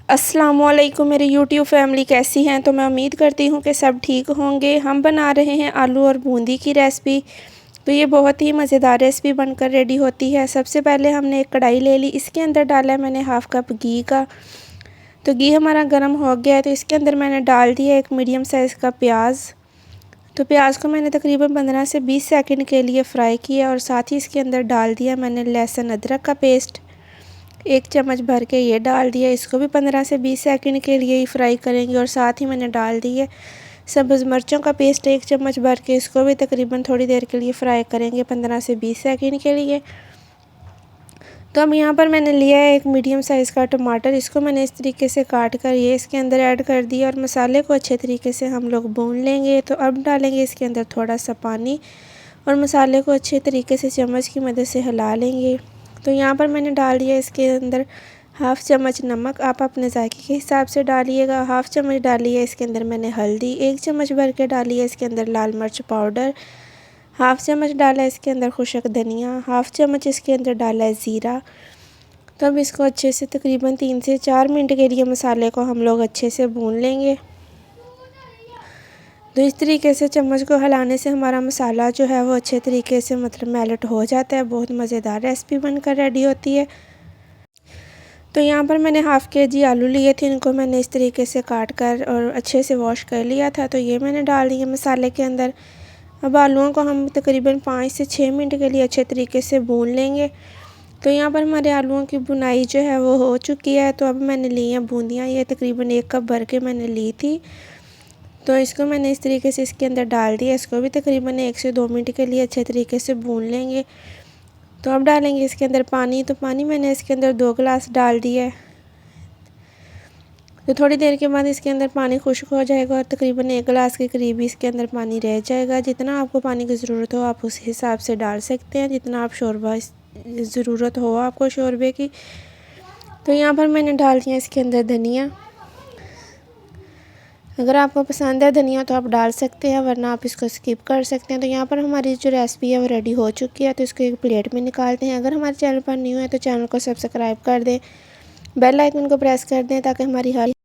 अस्सलामुअलैकुम मेरी YouTube family कैसी हैं। तो मैं उम्मीद करती हूँ कि सब ठीक होंगे। हम बना रहे हैं आलू और बूंदी की रेसिपी। तो ये बहुत ही मज़ेदार रेसिपी बनकर रेडी होती है। सबसे पहले हमने एक कढ़ाई ले ली, इसके अंदर डाला है मैंने हाफ़ कप घी का। तो घी हमारा गर्म हो गया है, तो इसके अंदर मैंने डाल दिया एक मीडियम साइज़ का प्याज। तो प्याज को मैंने तकरीबन 15 से 20 सेकंड के लिए फ्राई किया और साथ ही इसके अंदर डाल दिया मैंने लहसुन अदरक का पेस्ट 1 चम्मच भर के ये डाल दिया। इसको भी 15 से 20 सेकंड के लिए ही फ्राई करेंगे। और साथ ही मैंने डाल दिए सब्ज़ मिर्चों का पेस्ट 1 चम्मच भर के, इसको भी तकरीबन थोड़ी देर के लिए फ्राई करेंगे 15 से 20 सेकंड के लिए। तो अब यहाँ पर मैंने लिया है एक मीडियम साइज़ का टमाटर, इसको मैंने इस तरीके से काट कर ये इसके अंदर ऐड कर दिया और मसाले को अच्छे तरीके से हम लोग भून लेंगे। तो अब डालेंगे इसके अंदर थोड़ा सा पानी और मसाले को अच्छे तरीके से चम्मच की मदद से हिला लेंगे। तो यहाँ पर मैंने डाल दिया इसके अंदर हाफ़ चम्मच नमक, आप अपने जायके के हिसाब से डालिएगा। हाफ़ चम्मच डाली है इसके अंदर मैंने हल्दी, 1 चम्मच भर के डाली है इसके अंदर लाल मिर्च पाउडर, हाफ़ चम्मच डाला है इसके अंदर खुशक धनिया, हाफ़ चम्मच इसके अंदर डाला है ज़ीरा। तो अब इसको अच्छे से तकरीबन 3 से 4 मिनट के लिए मसाले को हम लोग अच्छे से भून लेंगे। तो इस तरीके से चम्मच को हिलाने से हमारा मसाला जो है वो अच्छे तरीके से मेल्ट हो जाता है। बहुत मज़ेदार रेसिपी बनकर रेडी होती है। तो यहाँ पर मैंने हाफ़ केजी आलू लिए थे, इनको मैंने इस तरीके से काट कर और अच्छे से वॉश कर लिया था। तो ये मैंने डाल दिए मसाले के अंदर। अब आलूओं को हम तकरीबन 5 से 6 मिनट के लिए अच्छे तरीके से भून लेंगे। तो यहाँ पर हमारे आलूओं की बुनाई जो है वो हो चुकी है। तो अब मैंने ली हैं बूंदियाँ, ये तकरीबन 1 कप भर के मैंने ली थी। तो इसको मैंने इस तरीके से इसके अंदर डाल दिया, इसको भी तकरीबन 1 से 2 मिनट के लिए अच्छे तरीके से भून लेंगे। तो अब डालेंगे इसके अंदर पानी। तो पानी मैंने इसके अंदर 2 गिलास डाल दिया है। तो थोड़ी देर के बाद इसके अंदर पानी खुश्क हो जाएगा और तकरीबन 1 गिलास के करीब इसके अंदर पानी रह जाएगा। जितना आपको पानी की ज़रूरत हो आप उस हिसाब से डाल सकते हैं, जितना आप शोरबा ज़रूरत हो आपको शोरबे की। तो यहाँ पर मैंने डाल दिया इसके अंदर धनिया। अगर आपको पसंद है धनिया तो आप डाल सकते हैं, वरना आप इसको स्किप कर सकते हैं। तो यहाँ पर हमारी जो रेसिपी है वो रेडी हो चुकी है। तो इसको एक प्लेट में निकालते हैं। अगर हमारे चैनल पर न्यू है तो चैनल को सब्सक्राइब कर दें, बेल आइकन को प्रेस कर दें ताकि हमारी हर